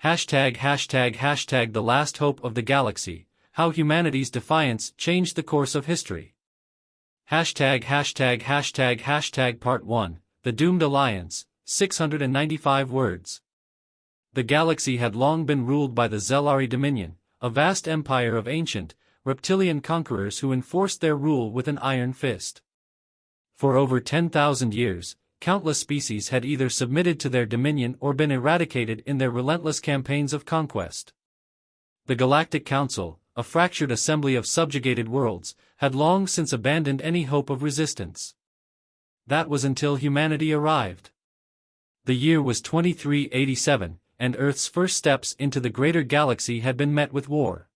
The last hope of the galaxy, how humanity's defiance changed the course of history. Part 1, The Doomed Alliance, 695 words. The galaxy had long been ruled by the Zelari Dominion, a vast empire of ancient, reptilian conquerors who enforced their rule with an iron fist. For over 10,000 years, countless species had either submitted to their dominion or been eradicated in their relentless campaigns of conquest. The Galactic Council, a fractured assembly of subjugated worlds, had long since abandoned any hope of resistance. That was until humanity arrived. The year was 2387, and Earth's first steps into the greater galaxy had been met with war.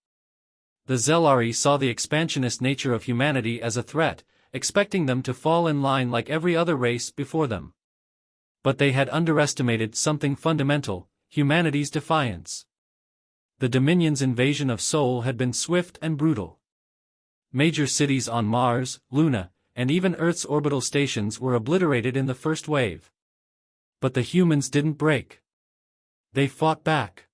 The Zelari saw the expansionist nature of humanity as a threat, expecting them to fall in line like every other race before them. But they had underestimated something fundamental: humanity's defiance. The Dominion's invasion of Sol had been swift and brutal. Major cities on Mars, Luna, and even Earth's orbital stations were obliterated in the first wave. But the humans didn't break. They fought back.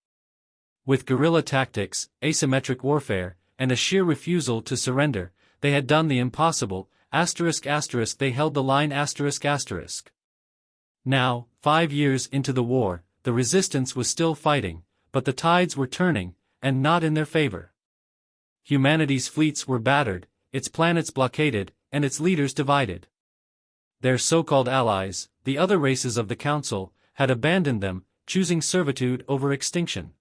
With guerrilla tactics, asymmetric warfare, and a sheer refusal to surrender, they had done the impossible. They held the line. Now, 5 years into the war, the resistance was still fighting, but the tides were turning, and not in their favor. Humanity's fleets were battered, its planets blockaded, and its leaders divided. Their so-called allies, the other races of the Council, had abandoned them, choosing servitude over extinction.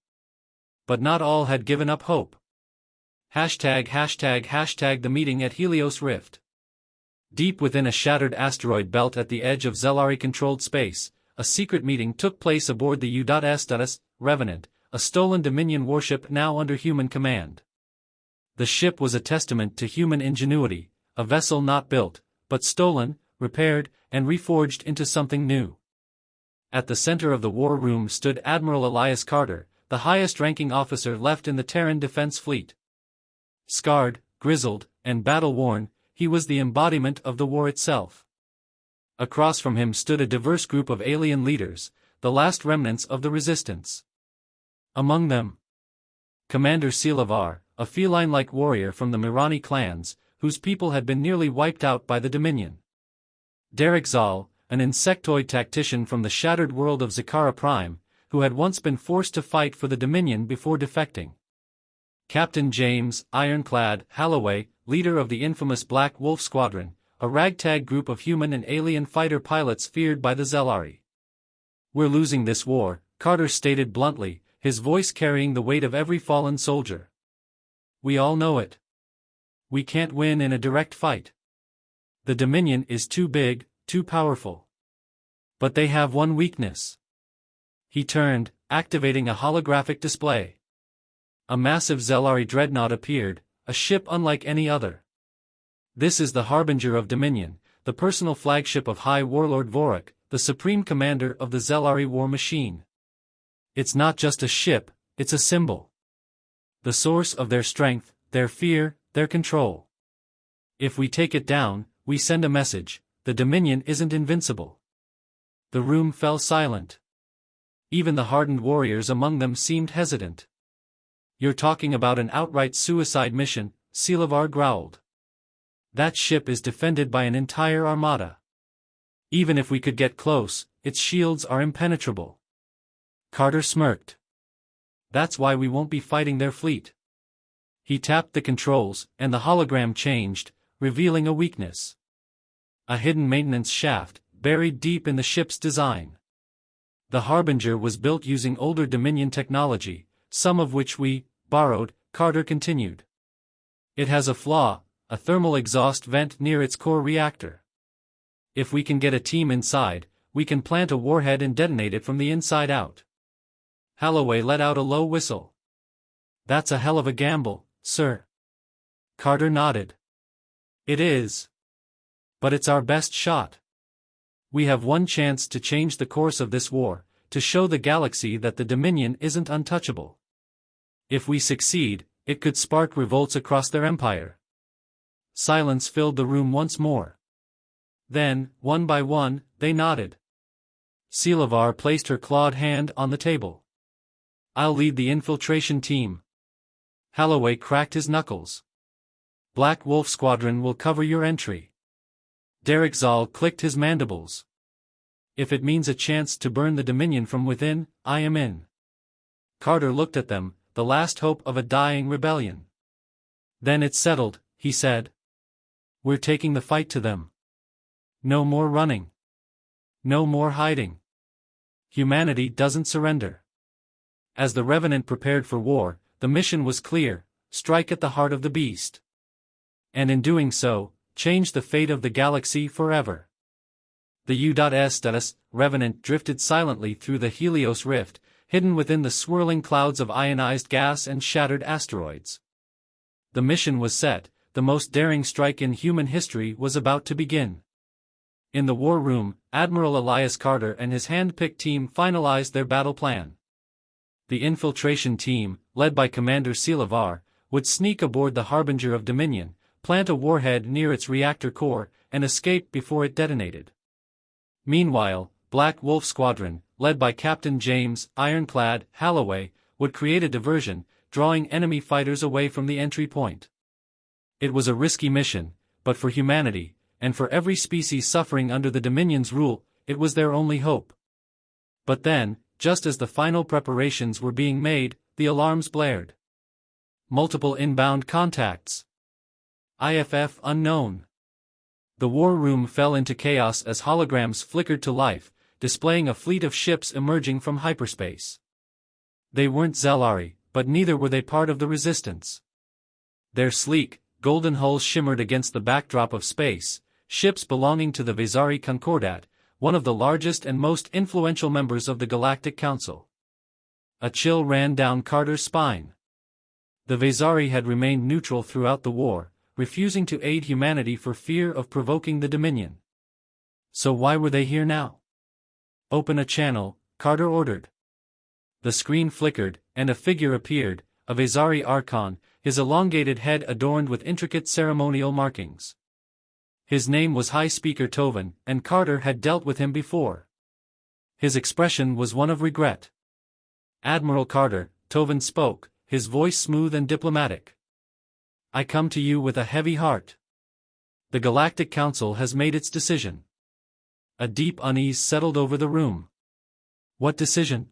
But not all had given up hope. The meeting at Helios Rift. Deep within a shattered asteroid belt at the edge of Zelari-controlled space, a secret meeting took place aboard the U.S. Revenant, a stolen Dominion warship now under human command. The ship was a testament to human ingenuity, a vessel not built, but stolen, repaired, and reforged into something new. At the center of the war room stood Admiral Elias Carter, the highest-ranking officer left in the Terran Defense Fleet. Scarred, grizzled, and battle-worn, he was the embodiment of the war itself. Across from him stood a diverse group of alien leaders, the last remnants of the resistance. Among them, Commander Silivar, a feline-like warrior from the Mirani clans, whose people had been nearly wiped out by the Dominion. Derek Zal, an insectoid tactician from the shattered world of Zakara Prime, who had once been forced to fight for the Dominion before defecting. Captain James, Ironclad, Halloway, leader of the infamous Black Wolf Squadron, a ragtag group of human and alien fighter pilots feared by the Zelari. "We're losing this war," Carter stated bluntly, his voice carrying the weight of every fallen soldier. "We all know it. We can't win in a direct fight. The Dominion is too big, too powerful. But they have one weakness." He turned, activating a holographic display. A massive Zelari dreadnought appeared, a ship unlike any other. This is the Harbinger of Dominion, the personal flagship of High Warlord Vorak, the supreme commander of the Zelari war machine. It's not just a ship, it's a symbol. The source of their strength, their fear, their control. If we take it down, we send a message: the Dominion isn't invincible. The room fell silent. Even the hardened warriors among them seemed hesitant. "You're talking about an outright suicide mission," Silivar growled. "That ship is defended by an entire armada. Even if we could get close, its shields are impenetrable." Carter smirked. "That's why we won't be fighting their fleet." He tapped the controls, and the hologram changed, revealing a weakness. A hidden maintenance shaft, buried deep in the ship's design. The Harbinger was built using older Dominion technology, some of which we borrowed, Carter continued. It has a flaw, a thermal exhaust vent near its core reactor. If we can get a team inside, we can plant a warhead and detonate it from the inside out. Halloway let out a low whistle. "That's a hell of a gamble, sir." Carter nodded. "It is. But it's our best shot. We have one chance to change the course of this war, to show the galaxy that the Dominion isn't untouchable. If we succeed, it could spark revolts across their empire." Silence filled the room once more. Then, one by one, they nodded. Silivar placed her clawed hand on the table. I'll lead the infiltration team. Holloway cracked his knuckles. Black Wolf Squadron will cover your entry. Derek Zoll clicked his mandibles. If it means a chance to burn the Dominion from within, I am in. Carter looked at them, the last hope of a dying rebellion. Then it's settled, he said. We're taking the fight to them. No more running. No more hiding. Humanity doesn't surrender. As the Revenant prepared for war, the mission was clear: strike at the heart of the beast. And in doing so, change the fate of the galaxy forever. The U.S. Revenant drifted silently through the Helios Rift, hidden within the swirling clouds of ionized gas and shattered asteroids. The mission was set, the most daring strike in human history was about to begin. In the war room, Admiral Elias Carter and his hand-picked team finalized their battle plan. The infiltration team, led by Commander Silivar, would sneak aboard the Harbinger of Dominion, plant a warhead near its reactor core, and escape before it detonated. Meanwhile, Black Wolf Squadron, led by Captain James Ironclad Holloway, would create a diversion, drawing enemy fighters away from the entry point. It was a risky mission, but for humanity, and for every species suffering under the Dominion's rule, it was their only hope. But then, just as the final preparations were being made, the alarms blared. Multiple inbound contacts. IFF unknown. The war room fell into chaos as holograms flickered to life, displaying a fleet of ships emerging from hyperspace. They weren't Zellari, but neither were they part of the Resistance. Their sleek, golden hulls shimmered against the backdrop of space, ships belonging to the Vezari Concordat, one of the largest and most influential members of the Galactic Council. A chill ran down Carter's spine. The Vezari had remained neutral throughout the war, refusing to aid humanity for fear of provoking the Dominion. So why were they here now? Open a channel, Carter ordered. The screen flickered, and a figure appeared, a Vezari Archon, his elongated head adorned with intricate ceremonial markings. His name was High Speaker Tovan, and Carter had dealt with him before. His expression was one of regret. Admiral Carter, Tovan spoke, his voice smooth and diplomatic. I come to you with a heavy heart. The Galactic Council has made its decision. A deep unease settled over the room. What decision?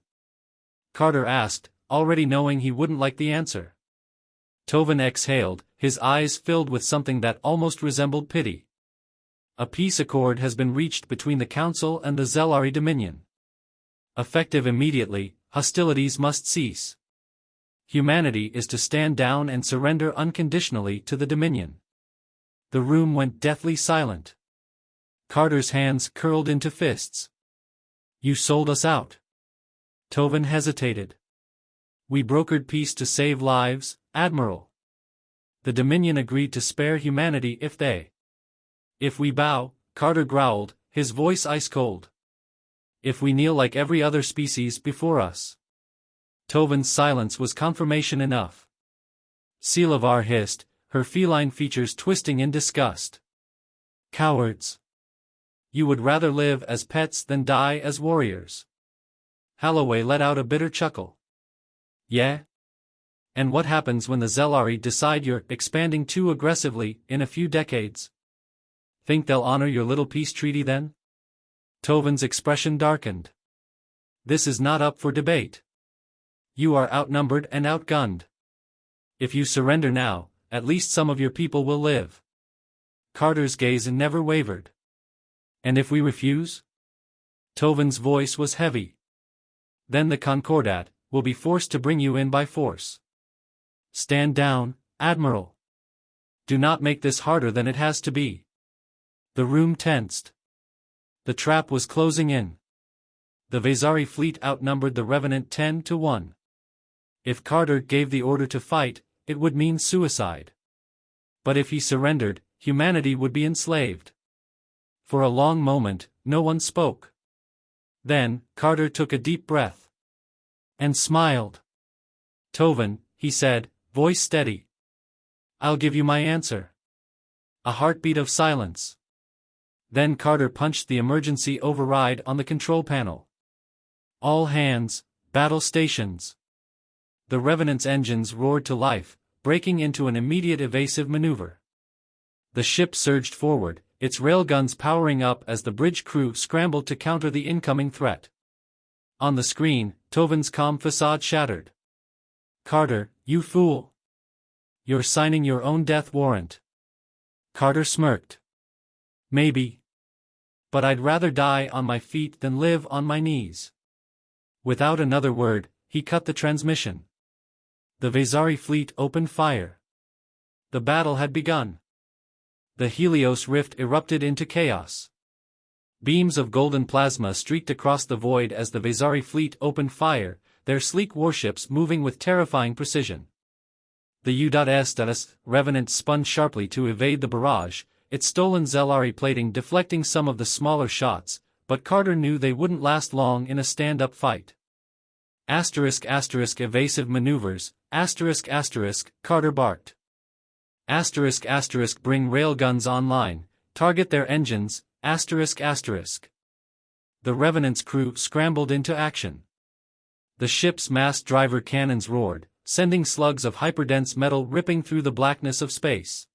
Carter asked, already knowing he wouldn't like the answer. Tovan exhaled, his eyes filled with something that almost resembled pity. A peace accord has been reached between the Council and the Zellari Dominion. Effective immediately, hostilities must cease. Humanity is to stand down and surrender unconditionally to the Dominion. The room went deathly silent. Carter's hands curled into fists. You sold us out. Tovan hesitated. We brokered peace to save lives, Admiral. The Dominion agreed to spare humanity if we bow, Carter growled, his voice ice-cold. If we kneel like every other species before us. Tovan's silence was confirmation enough. Silivar hissed, her feline features twisting in disgust. Cowards. You would rather live as pets than die as warriors. Holloway let out a bitter chuckle. Yeah? And what happens when the Zellari decide you're expanding too aggressively in a few decades? Think they'll honor your little peace treaty then? Tovan's expression darkened. This is not up for debate. You are outnumbered and outgunned. If you surrender now, at least some of your people will live. Carter's gaze never wavered. And if we refuse? Tovan's voice was heavy. Then the Concordat will be forced to bring you in by force. Stand down, Admiral. Do not make this harder than it has to be. The room tensed. The trap was closing in. The Vezari fleet outnumbered the Revenant 10-1. If Carter gave the order to fight, it would mean suicide. But if he surrendered, humanity would be enslaved. For a long moment, no one spoke. Then, Carter took a deep breath. And smiled. Tovan, he said, voice steady. I'll give you my answer. A heartbeat of silence. Then Carter punched the emergency override on the control panel. All hands, battle stations. the Revenant's engines roared to life, breaking into an immediate evasive maneuver. The ship surged forward, its railguns powering up as the bridge crew scrambled to counter the incoming threat. On the screen, Tovin's calm facade shattered. "Carter, you fool! You're signing your own death warrant." Carter smirked. "Maybe. But I'd rather die on my feet than live on my knees." Without another word, he cut the transmission. The Vezari fleet opened fire. The battle had begun. The Helios rift erupted into chaos. Beams of golden plasma streaked across the void as the Vezari fleet opened fire, their sleek warships moving with terrifying precision. The U.S. Revenant spun sharply to evade the barrage, its stolen Zelari plating deflecting some of the smaller shots, but Carter knew they wouldn't last long in a stand-up fight. Evasive maneuvers, Carter barked. Bring railguns online, target their engines, The Revenant's crew scrambled into action. The ship's mass driver cannons roared, sending slugs of hyperdense metal ripping through the blackness of space.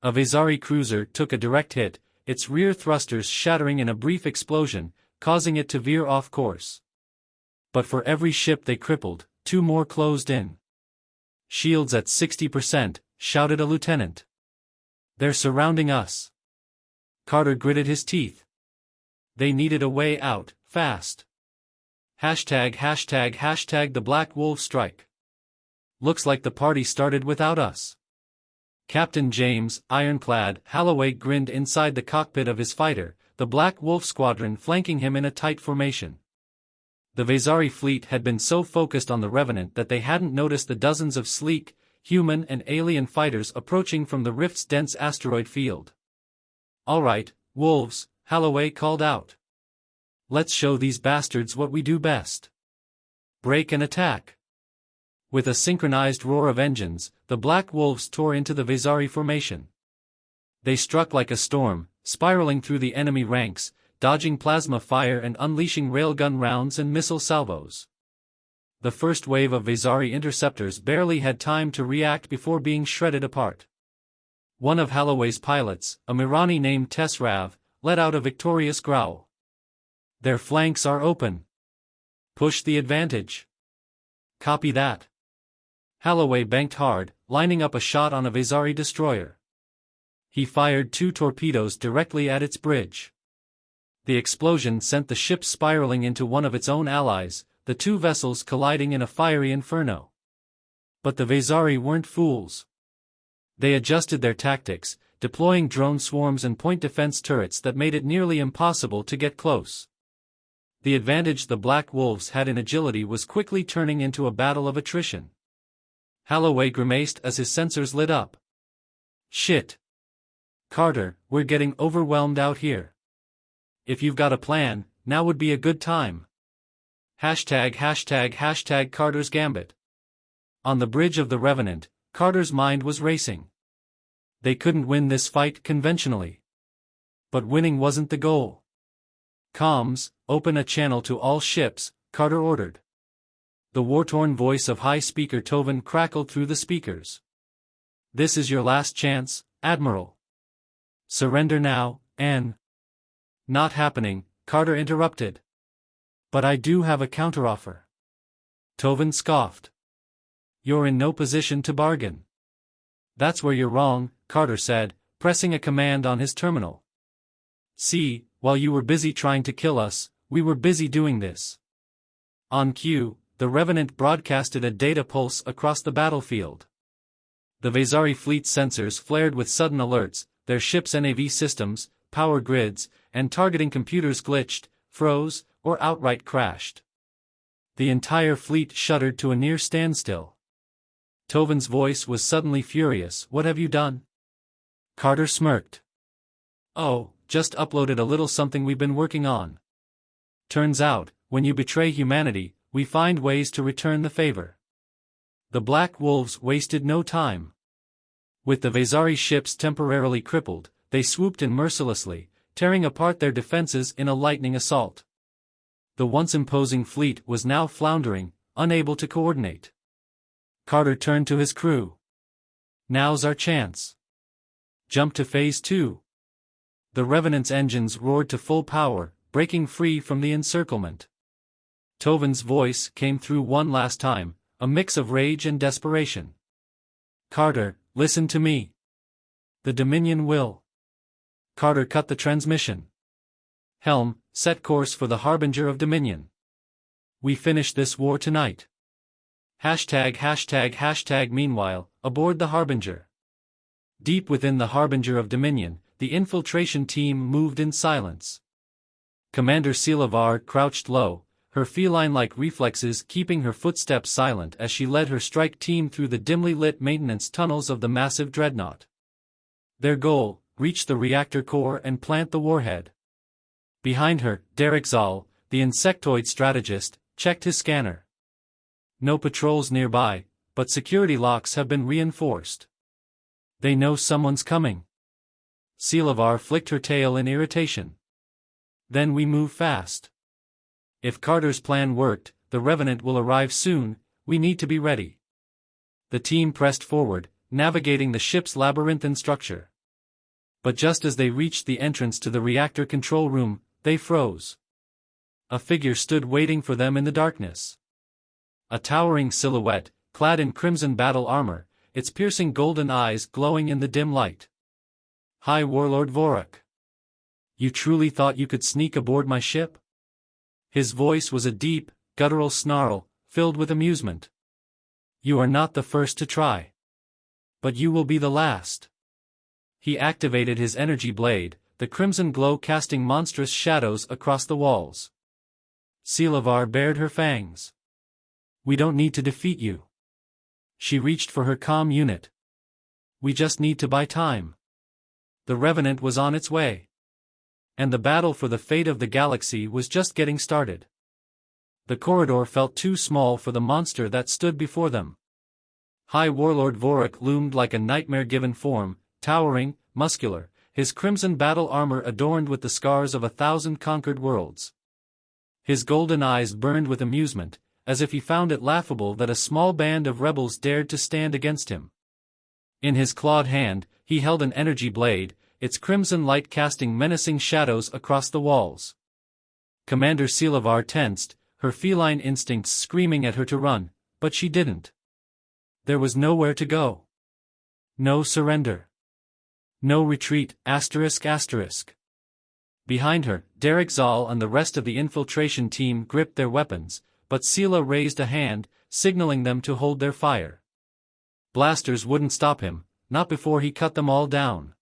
A Vezari cruiser took a direct hit, its rear thrusters shattering in a brief explosion, causing it to veer off course. But for every ship they crippled, two more closed in. "Shields at 60%, shouted a lieutenant. "They're surrounding us." Carter gritted his teeth. They needed a way out, fast. The Black Wolf strike. "Looks like the party started without us." Captain James, ironclad, Holloway grinned inside the cockpit of his fighter, the Black Wolf squadron flanking him in a tight formation. The Vezari fleet had been so focused on the Revenant that they hadn't noticed the dozens of sleek, human and alien fighters approaching from the rift's dense asteroid field. "All right, wolves," Holloway called out. "Let's show these bastards what we do best. Break and attack." With a synchronized roar of engines, the Black Wolves tore into the Vezari formation. They struck like a storm, spiraling through the enemy ranks, dodging plasma fire and unleashing railgun rounds and missile salvos. The first wave of Vezari interceptors barely had time to react before being shredded apart. One of Holloway's pilots, a Mirani named Tesrav, let out a victorious growl. "Their flanks are open. Push the advantage." "Copy that." Holloway banked hard, lining up a shot on a Vezari destroyer. He fired 2 torpedoes directly at its bridge. The explosion sent the ship spiraling into one of its own allies, the 2 vessels colliding in a fiery inferno. But the Vezari weren't fools. They adjusted their tactics, deploying drone swarms and point defense turrets that made it nearly impossible to get close. The advantage the Black Wolves had in agility was quickly turning into a battle of attrition. Holloway grimaced as his sensors lit up. "Shit. Carter, we're getting overwhelmed out here. If you've got a plan, now would be a good time." Carter's Gambit. On the bridge of the Revenant, Carter's mind was racing. They couldn't win this fight conventionally. But winning wasn't the goal. "Comms, open a channel to all ships," Carter ordered. The war-torn voice of High Speaker Tovin crackled through the speakers. "This is your last chance, Admiral. Surrender now, and—" "Not happening," Carter interrupted. "But I do have a counteroffer." Tovin scoffed. "You're in no position to bargain." "That's where you're wrong," Carter said, pressing a command on his terminal. "See, while you were busy trying to kill us, we were busy doing this." On cue, the Revenant broadcasted a data pulse across the battlefield. The Vezari fleet sensors flared with sudden alerts, their ship's NAV systems, power grids, and targeting computers glitched, froze, or outright crashed. The entire fleet shuddered to a near standstill. Tovin's voice was suddenly furious. "What have you done?" Carter smirked. "Oh, just uploaded a little something we've been working on. Turns out, when you betray humanity, we find ways to return the favor." The Black Wolves wasted no time. With the Vezari ships temporarily crippled, they swooped in mercilessly, tearing apart their defenses in a lightning assault. The once imposing fleet was now floundering, unable to coordinate. Carter turned to his crew. Now's our chance. Jump to Phase 2. The Revenant's engines roared to full power, breaking free from the encirclement. Tovin's voice came through one last time, a mix of rage and desperation. Carter, listen to me. The Dominion will. Carter cut the transmission. Helm, set course for the Harbinger of Dominion. We finish this war tonight. Meanwhile, aboard the Harbinger. Deep within the Harbinger of Dominion, the infiltration team moved in silence. Commander Selavar crouched low, her feline-like reflexes keeping her footsteps silent as she led her strike team through the dimly lit maintenance tunnels of the massive dreadnought. Their goal, reach the reactor core and plant the warhead. Behind her, Derek Zal, the insectoid strategist, checked his scanner. No patrols nearby, but security locks have been reinforced. They know someone's coming. Selavar flicked her tail in irritation. Then we move fast. If Carter's plan worked, the Revenant will arrive soon, we need to be ready. The team pressed forward, navigating the ship's labyrinthine structure. But just as they reached the entrance to the reactor control room, they froze. A figure stood waiting for them in the darkness. A towering silhouette, clad in crimson battle armor, its piercing golden eyes glowing in the dim light. High Warlord Vorak. You truly thought you could sneak aboard my ship? His voice was a deep, guttural snarl, filled with amusement. You are not the first to try. But you will be the last. He activated his energy blade, the crimson glow casting monstrous shadows across the walls. Selavar bared her fangs. We don't need to defeat you. She reached for her comm unit. We just need to buy time. The Revenant was on its way. And the battle for the fate of the galaxy was just getting started. The corridor felt too small for the monster that stood before them. High Warlord Vorak loomed like a nightmare-given form, towering, muscular, his crimson battle armor adorned with the scars of 1,000 conquered worlds. His golden eyes burned with amusement, as if he found it laughable that a small band of rebels dared to stand against him. In his clawed hand, he held an energy blade, its crimson light casting menacing shadows across the walls. Commander Selavar tensed, her feline instincts screaming at her to run, but she didn't. There was nowhere to go. No surrender. No retreat, ***. Behind her, Derek Zal and the rest of the infiltration team gripped their weapons, but Sela raised a hand, signaling them to hold their fire. Blasters wouldn't stop him, not before he cut them all down.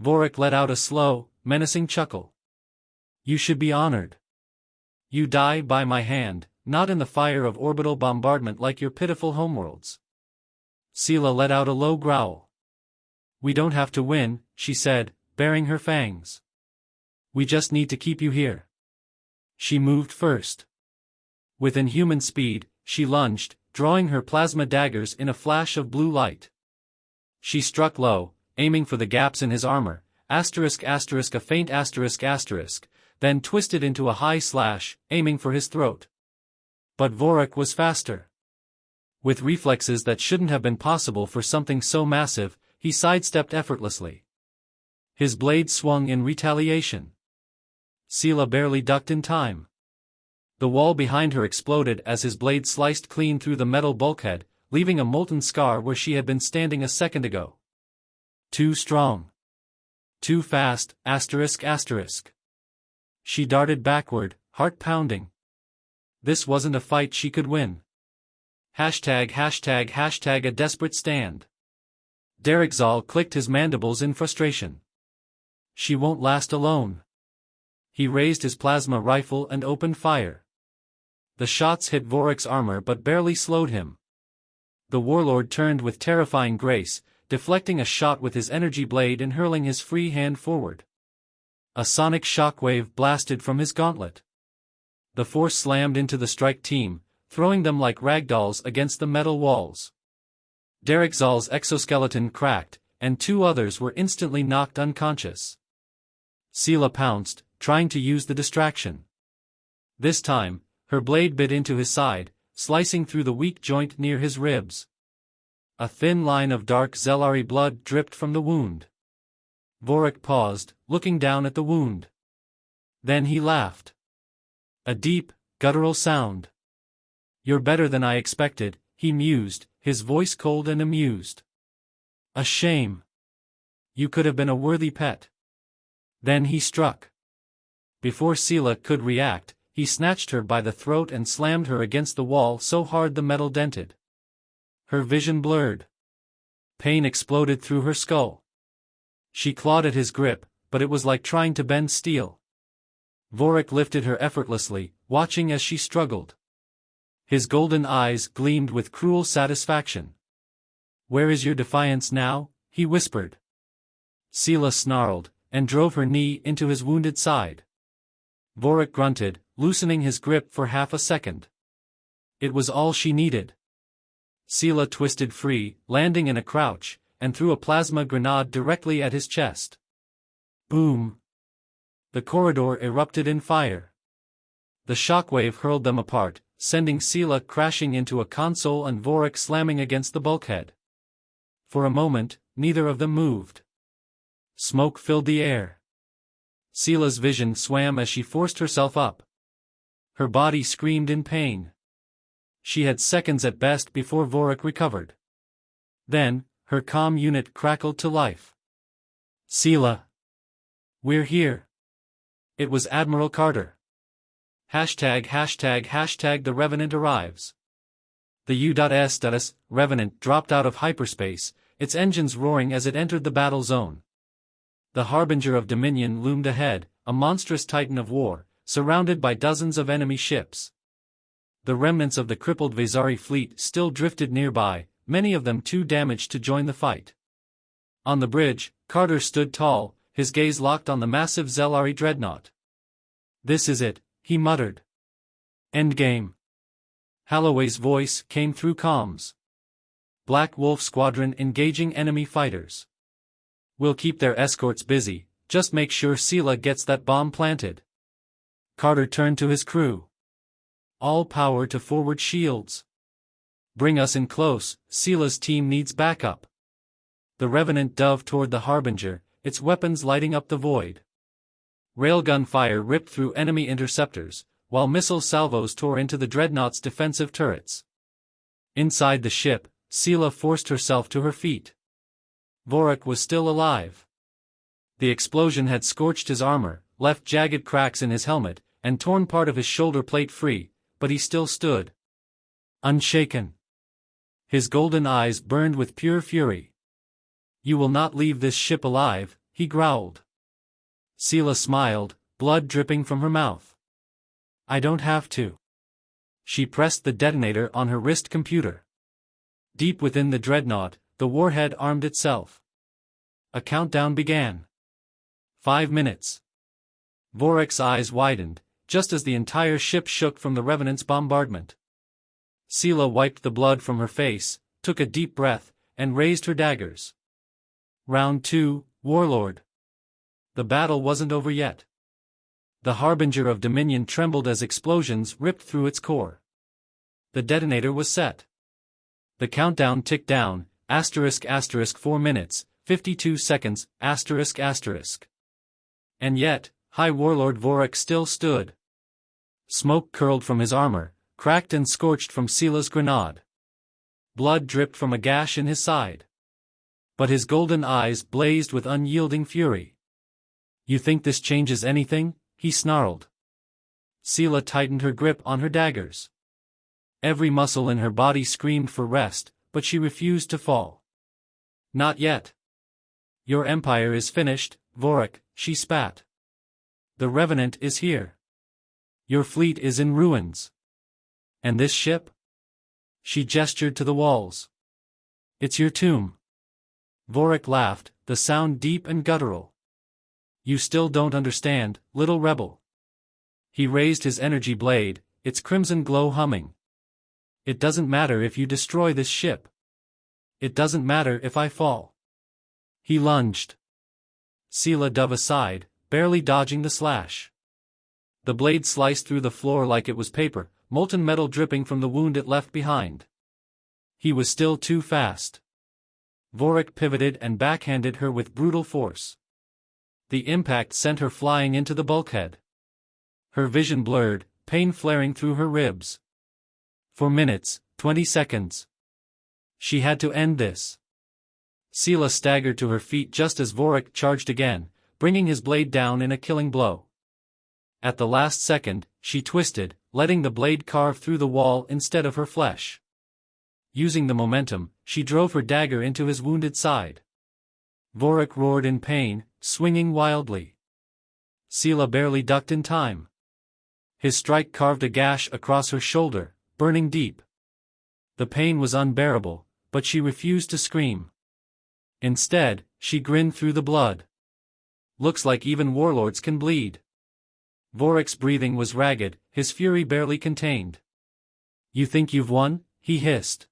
Vorak let out a slow, menacing chuckle. You should be honored. You die by my hand, not in the fire of orbital bombardment like your pitiful homeworlds. Sela let out a low growl. We don't have to win, she said, baring her fangs. We just need to keep you here. She moved first. With inhuman speed, she lunged, drawing her plasma daggers in a flash of blue light. She struck low, aiming for the gaps in his armor, ***, a faint ***, then twisted into a high slash, aiming for his throat. But Vorak was faster. With reflexes that shouldn't have been possible for something so massive, he sidestepped effortlessly. His blade swung in retaliation. Sela barely ducked in time. The wall behind her exploded as his blade sliced clean through the metal bulkhead, leaving a molten scar where she had been standing a second ago. Too strong. Too ***. She darted backward, heart pounding. This wasn't a fight she could win. ###, a desperate stand. Derek Zal clicked his mandibles in frustration. She won't last alone. He raised his plasma rifle and opened fire. The shots hit Vorak's armor but barely slowed him. The warlord turned with terrifying grace, deflecting a shot with his energy blade and hurling his free hand forward. A sonic shockwave blasted from his gauntlet. The force slammed into the strike team, throwing them like ragdolls against the metal walls. Derek Zal's exoskeleton cracked, and two others were instantly knocked unconscious. Sela pounced, trying to use the distraction. This time, her blade bit into his side, slicing through the weak joint near his ribs. A thin line of dark Zelari blood dripped from the wound. Vorik paused, looking down at the wound. Then he laughed. A deep, guttural sound. "You're better than I expected," he mused, his voice cold and amused. "A shame. You could have been a worthy pet." Then he struck. Before Sela could react, he snatched her by the throat and slammed her against the wall so hard the metal dented. Her vision blurred. Pain exploded through her skull. She clawed at his grip, but it was like trying to bend steel. Vorik lifted her effortlessly, watching as she struggled. His golden eyes gleamed with cruel satisfaction. "Where is your defiance now?" he whispered. Sela snarled, and drove her knee into his wounded side. Vorik grunted, loosening his grip for half a second. It was all she needed. Sela twisted free, landing in a crouch, and threw a plasma grenade directly at his chest. Boom! The corridor erupted in fire. The shockwave hurled them apart, sending Sela crashing into a console and Vorik slamming against the bulkhead. For a moment, neither of them moved. Smoke filled the air. Sela's vision swam as she forced herself up. Her body screamed in pain. She had seconds at best before Vorik recovered. Then, her comm unit crackled to life. "Sela! We're here!" It was Admiral Carter. #### The Revenant arrives. The U.S. Revenant dropped out of hyperspace, its engines roaring as it entered the battle zone. The Harbinger of Dominion loomed ahead, a monstrous titan of war, surrounded by dozens of enemy ships. The remnants of the crippled Vezari fleet still drifted nearby, many of them too damaged to join the fight. On the bridge, Carter stood tall, his gaze locked on the massive Zelari dreadnought. "This is it," he muttered. "Endgame." Holloway's voice came through comms. "Black Wolf Squadron engaging enemy fighters. We'll keep their escorts busy, just make sure Sela gets that bomb planted." Carter turned to his crew. "All power to forward shields. Bring us in close, Sela's team needs backup." The Revenant dove toward the Harbinger, its weapons lighting up the void. Railgun fire ripped through enemy interceptors, while missile salvos tore into the dreadnought's defensive turrets. Inside the ship, Sela forced herself to her feet. Vorik was still alive. The explosion had scorched his armor, left jagged cracks in his helmet, and torn part of his shoulder plate free, but he still stood. Unshaken. His golden eyes burned with pure fury. "You will not leave this ship alive," he growled. Sela smiled, blood dripping from her mouth. "I don't have to." She pressed the detonator on her wrist computer. Deep within the dreadnought, the warhead armed itself. A countdown began. 5 minutes. Vorik's eyes widened, just as the entire ship shook from the Revenant's bombardment. Sela wiped the blood from her face, took a deep breath, and raised her daggers. Round 2, Warlord. The battle wasn't over yet. The Harbinger of Dominion trembled as explosions ripped through its core. The detonator was set. The countdown ticked down, ***4 minutes, 52 seconds, ***. And yet, High Warlord Vorik still stood. Smoke curled from his armor, cracked and scorched from Sela's grenade. Blood dripped from a gash in his side. But his golden eyes blazed with unyielding fury. "You think this changes anything?" he snarled. Sela tightened her grip on her daggers. Every muscle in her body screamed for rest, but she refused to fall. "Not yet. Your empire is finished, Vorik," she spat. "The Revenant is here. Your fleet is in ruins. And this ship?" She gestured to the walls. "It's your tomb." Vorik laughed, the sound deep and guttural. "You still don't understand, little rebel." He raised his energy blade, its crimson glow humming. "It doesn't matter if you destroy this ship. It doesn't matter if I fall." He lunged. Sela dove aside, barely dodging the slash. The blade sliced through the floor like it was paper, molten metal dripping from the wound it left behind. He was still too fast. Vorik pivoted and backhanded her with brutal force. The impact sent her flying into the bulkhead. Her vision blurred, pain flaring through her ribs. For minutes, 20 seconds. She had to end this. Sela staggered to her feet just as Vorik charged again, bringing his blade down in a killing blow. At the last second, she twisted, letting the blade carve through the wall instead of her flesh. Using the momentum, she drove her dagger into his wounded side. Vorik roared in pain, swinging wildly. Sela barely ducked in time. His strike carved a gash across her shoulder, burning deep. The pain was unbearable, but she refused to scream. Instead, she grinned through the blood. Looks like even warlords can bleed. Vorik's breathing was ragged, his fury barely contained. You think you've won? He hissed.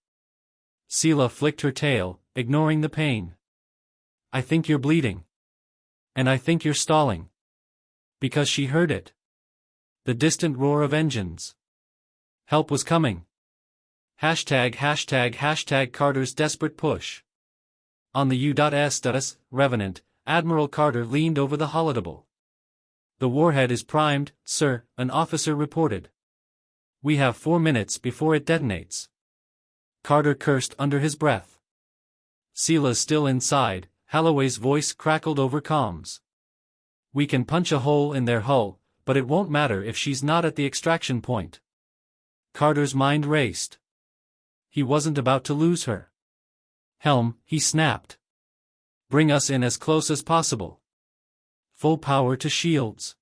Sela flicked her tail, ignoring the pain. I think you're bleeding. And I think you're stalling. Because she heard it. The distant roar of engines. Help was coming. ### Carter's desperate push. On the U.S. Revenant, Admiral Carter leaned over the holodeck. The warhead is primed, sir, an officer reported. We have 4 minutes before it detonates. Carter cursed under his breath. Sela's still inside, Holloway's voice crackled over comms. We can punch a hole in their hull, but it won't matter if she's not at the extraction point. Carter's mind raced. He wasn't about to lose her. Helm, he snapped. Bring us in as close as possible. Full power to shields.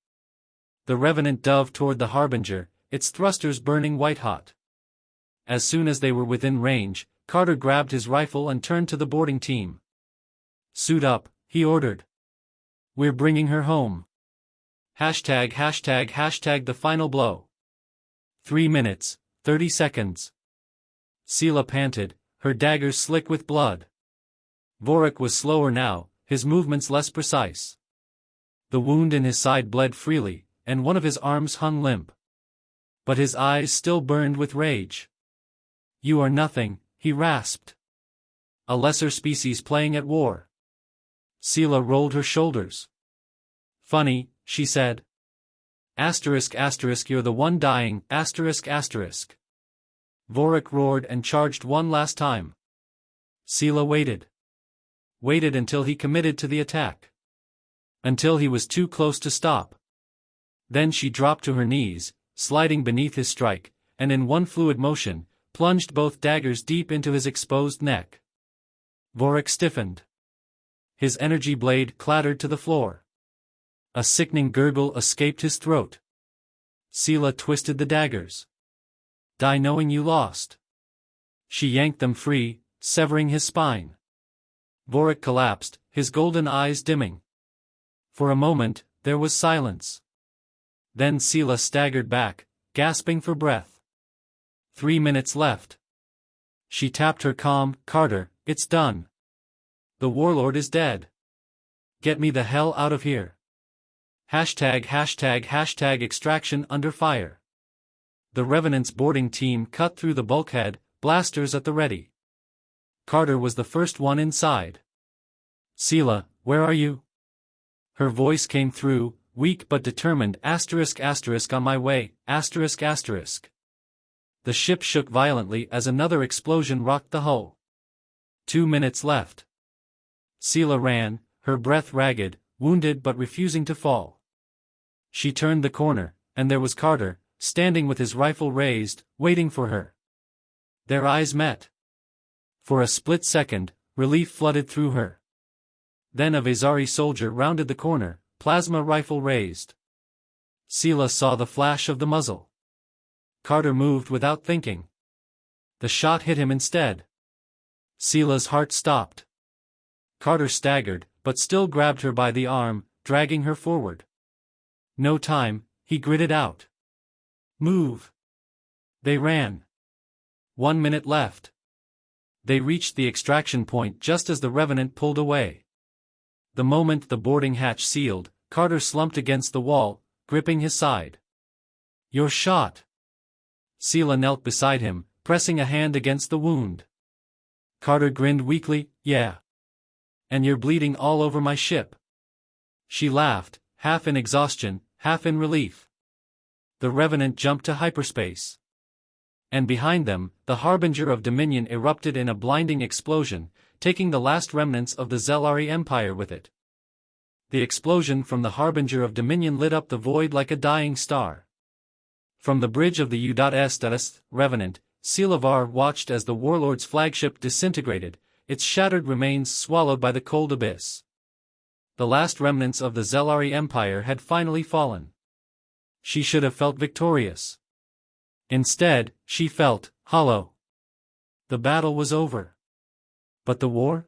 The Revenant dove toward the Harbinger, its thrusters burning white-hot. As soon as they were within range, Carter grabbed his rifle and turned to the boarding team. Suit up, he ordered. We're bringing her home. ### The final blow. 3 minutes, 30 seconds. Sela panted, her dagger slick with blood. Vorik was slower now, his movements less precise. The wound in his side bled freely, and one of his arms hung limp. But his eyes still burned with rage. You are nothing, he rasped. A lesser species playing at war. Sela rolled her shoulders. Funny, she said. ***, you're the one dying, ***. Vorik roared and charged one last time. Sela waited. Waited until he committed to the attack. Until he was too close to stop. Then she dropped to her knees, sliding beneath his strike, and in one fluid motion, plunged both daggers deep into his exposed neck. Vorik stiffened. His energy blade clattered to the floor. A sickening gurgle escaped his throat. Sela twisted the daggers. Die knowing you lost. She yanked them free, severing his spine. Vorik collapsed, his golden eyes dimming. For a moment, there was silence. Then Sela staggered back, gasping for breath. 3 minutes left. She tapped her comm, Carter, it's done. The warlord is dead. Get me the hell out of here. ### Extraction under fire. The Revenant's boarding team cut through the bulkhead, blasters at the ready. Carter was the first one inside. Sela, where are you? Her voice came through, weak but determined, ***, on my way, ***. The ship shook violently as another explosion rocked the hull. 2 minutes left. Sela ran, her breath ragged, wounded but refusing to fall. She turned the corner, and there was Carter, standing with his rifle raised, waiting for her. Their eyes met. For a split second, relief flooded through her. Then a Vezari soldier rounded the corner, plasma rifle raised. Sela saw the flash of the muzzle. Carter moved without thinking. The shot hit him instead. Sela's heart stopped. Carter staggered, but still grabbed her by the arm, dragging her forward. No time, he gritted out. Move. They ran. 1 minute left. They reached the extraction point just as the Revenant pulled away. The moment the boarding hatch sealed, Carter slumped against the wall, gripping his side. You're shot. Sela knelt beside him, pressing a hand against the wound. Carter grinned weakly. Yeah. And you're bleeding all over my ship. She laughed, half in exhaustion, half in relief. The Revenant jumped to hyperspace. And behind them, the Harbinger of Dominion erupted in a blinding explosion, taking the last remnants of the Zelari Empire with it. The explosion from the Harbinger of Dominion lit up the void like a dying star. From the bridge of the U.S. Revenant, Selavar watched as the Warlord's flagship disintegrated, its shattered remains swallowed by the cold abyss. The last remnants of the Zelari Empire had finally fallen. She should have felt victorious. Instead, she felt hollow. The battle was over. But the war?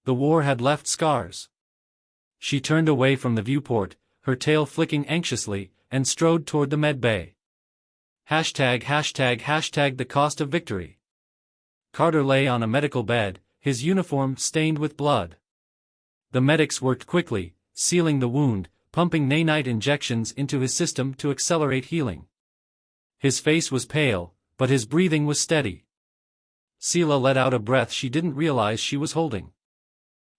The war had left scars. She turned away from the viewport, her tail flicking anxiously, and strode toward the medbay. ###the cost of victory. Carter lay on a medical bed, his uniform stained with blood. The medics worked quickly, sealing the wound, pumping nanite injections into his system to accelerate healing. His face was pale, but his breathing was steady. Sela let out a breath she didn't realize she was holding.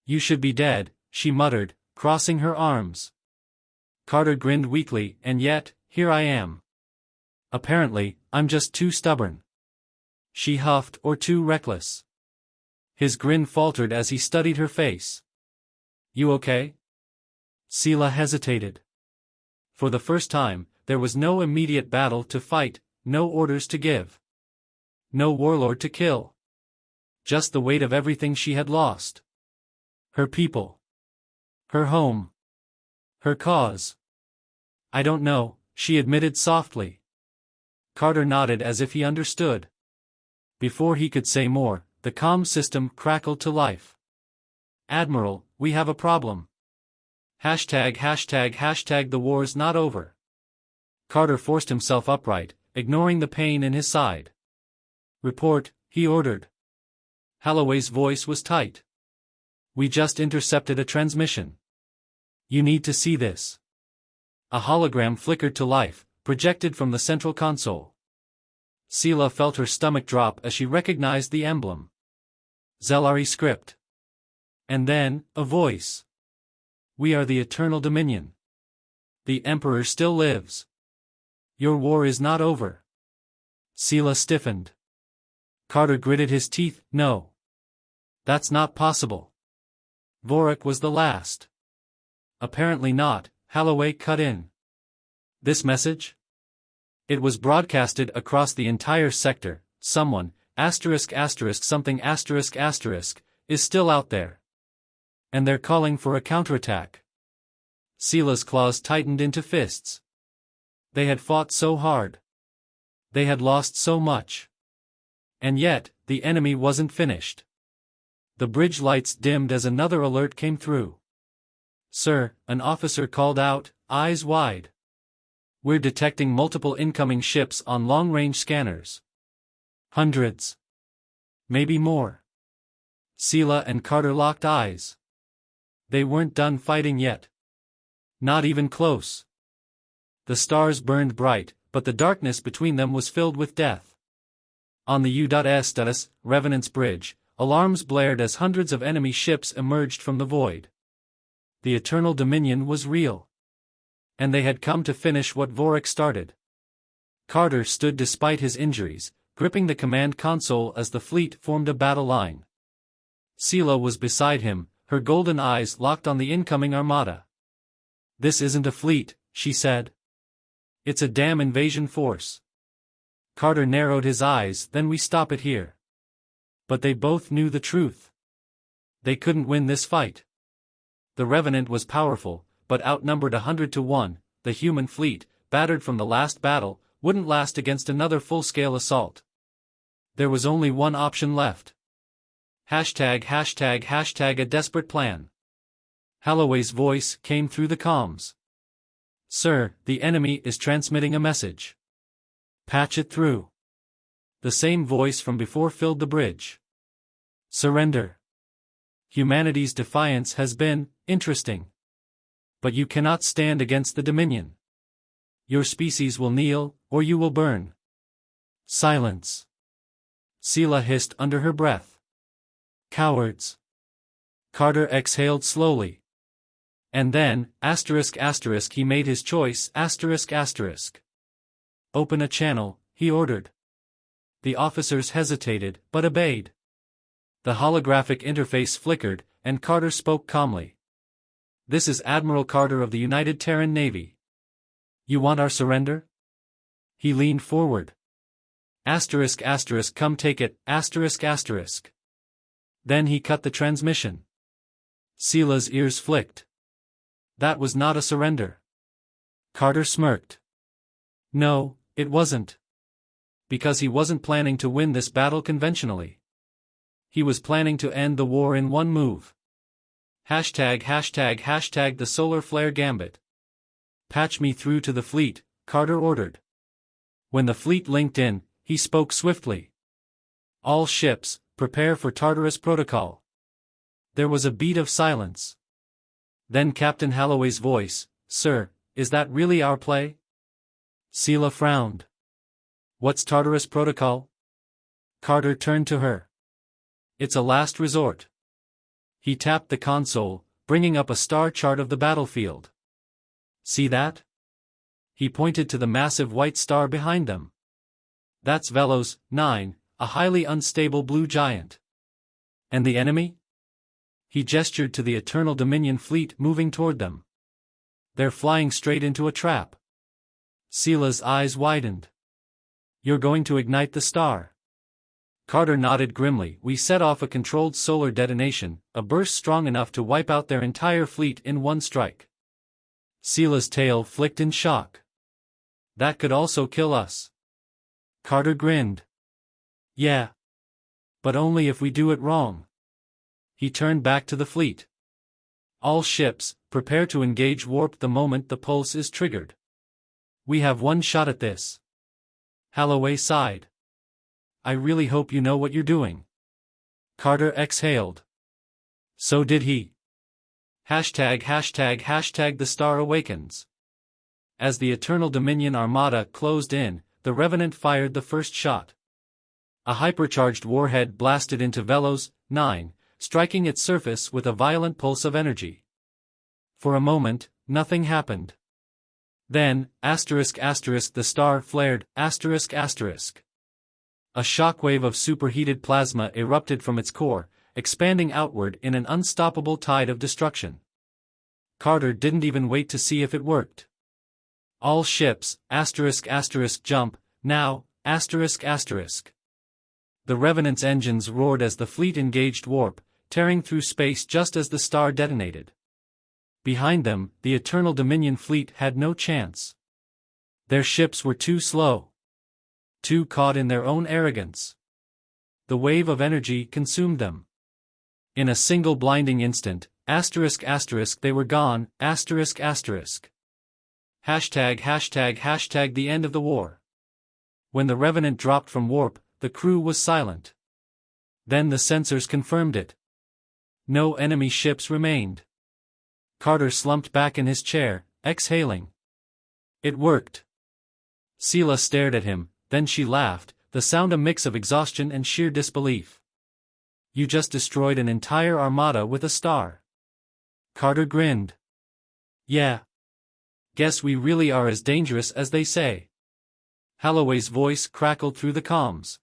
"You should be dead," she muttered, crossing her arms. Carter grinned weakly, "And yet, here I am. Apparently, I'm just too stubborn." She huffed, "Or too reckless." His grin faltered as he studied her face. "You okay?" Sela hesitated. For the first time, there was no immediate battle to fight, no orders to give. No warlord to kill. Just the weight of everything she had lost. Her people. Her home. Her cause. "I don't know," she admitted softly. Carter nodded as if he understood. Before he could say more, the comm system crackled to life. "Admiral, we have a problem. ###, the war's not over." Carter forced himself upright, ignoring the pain in his side. "Report," he ordered. Holloway's voice was tight. "We just intercepted a transmission. You need to see this." A hologram flickered to life, projected from the central console. Sela felt her stomach drop as she recognized the emblem. Zelari script. And then, a voice. "We are the Eternal Dominion. The Emperor still lives. Your war is not over." Sela stiffened. Carter gritted his teeth. "No. That's not possible. Vorik was the last." "Apparently not," Holloway cut in. "This message? It was broadcasted across the entire sector. Someone, something is still out there. And they're calling for a counterattack." Sela's claws tightened into fists. They had fought so hard. They had lost so much. And yet, the enemy wasn't finished. The bridge lights dimmed as another alert came through. "Sir," an officer called out, eyes wide. "We're detecting multiple incoming ships on long-range scanners. Hundreds. Maybe more." Sela and Carter locked eyes. They weren't done fighting yet. Not even close. The stars burned bright, but the darkness between them was filled with death. On the U.S. Revenant's bridge, alarms blared as hundreds of enemy ships emerged from the void. The Eternal Dominion was real. And they had come to finish what Vorik started. Carter stood despite his injuries, gripping the command console as the fleet formed a battle line. Sela was beside him, her golden eyes locked on the incoming armada. "This isn't a fleet," she said. "It's a damn invasion force." Carter narrowed his eyes. "Then we stop it here." But they both knew the truth. They couldn't win this fight. The Revenant was powerful, but outnumbered 100 to 1, the human fleet, battered from the last battle, wouldn't last against another full-scale assault. There was only one option left. ###, a desperate plan. Holloway's voice came through the comms. "Sir, the enemy is transmitting a message. Patch it through." The same voice from before filled the bridge. "Surrender. Humanity's defiance has been interesting. But you cannot stand against the Dominion. Your species will kneel, or you will burn." Silence. Sela hissed under her breath. Cowards. Carter exhaled slowly. And then, he made his choice, Open a channel, he ordered. The officers hesitated, but obeyed. The holographic interface flickered, and Carter spoke calmly. This is Admiral Carter of the United Terran Navy. You want our surrender? He leaned forward. Come take it, Then he cut the transmission. Sela's ears flicked. That was not a surrender. Carter smirked. No, it wasn't. Because he wasn't planning to win this battle conventionally. He was planning to end the war in one move. Hashtag the solar flare gambit. Patch me through to the fleet, Carter ordered. When the fleet linked in, he spoke swiftly. All ships, prepare for Tartarus protocol. There was a beat of silence. Then Captain Holloway's voice, Sir, is that really our play? Sela frowned. What's Tartarus protocol? Carter turned to her. It's a last resort. He tapped the console, bringing up a star chart of the battlefield. See that? He pointed to the massive white star behind them. That's Velos, 9, a highly unstable blue giant. And the enemy? He gestured to the Eternal Dominion fleet moving toward them. They're flying straight into a trap. Sela's eyes widened. You're going to ignite the star. Carter nodded grimly. We set off a controlled solar detonation, a burst strong enough to wipe out their entire fleet in one strike. Sela's tail flicked in shock. That could also kill us. Carter grinned. Yeah. But only if we do it wrong. He turned back to the fleet. All ships, prepare to engage warp the moment the pulse is triggered. We have one shot at this. Holloway sighed. I really hope you know what you're doing. Carter exhaled. So did he. Hashtag the star awakens. As the Eternal Dominion armada closed in, the Revenant fired the first shot. A hypercharged warhead blasted into Velos, 9, striking its surface with a violent pulse of energy. For a moment, nothing happened. Then, the star flared, A shockwave of superheated plasma erupted from its core, expanding outward in an unstoppable tide of destruction. Carter didn't even wait to see if it worked. All ships, jump, now, The Revenant's engines roared as the fleet engaged warp, tearing through space just as the star detonated. Behind them, the Eternal Dominion fleet had no chance. Their ships were too slow. Too caught in their own arrogance. The wave of energy consumed them. In a single blinding instant, they were gone, Hashtag the end of the war. When the Revenant dropped from warp, the crew was silent. Then the sensors confirmed it. No enemy ships remained. Carter slumped back in his chair, exhaling. It worked. Sela stared at him, then she laughed, the sound a mix of exhaustion and sheer disbelief. You just destroyed an entire armada with a star. Carter grinned. Yeah. Guess we really are as dangerous as they say. Holloway's voice crackled through the comms.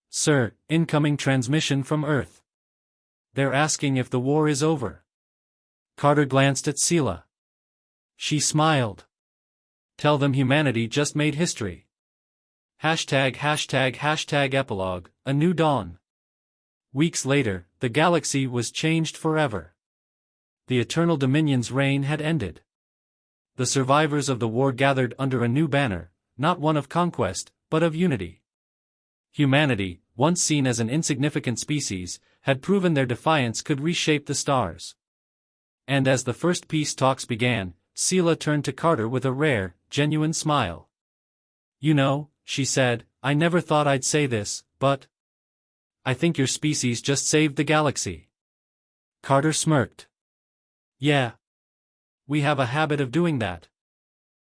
Sir, incoming transmission from Earth. They're asking if the war is over. Carter glanced at Sela. She smiled. Tell them humanity just made history. Hashtag epilogue, a new dawn. Weeks later, the galaxy was changed forever. The Eternal Dominion's reign had ended. The survivors of the war gathered under a new banner, not one of conquest, but of unity. Humanity, once seen as an insignificant species, had proven their defiance could reshape the stars. And as the first peace talks began, Sela turned to Carter with a rare, genuine smile. You know, she said, I never thought I'd say this, but I think your species just saved the galaxy. Carter smirked. Yeah. We have a habit of doing that.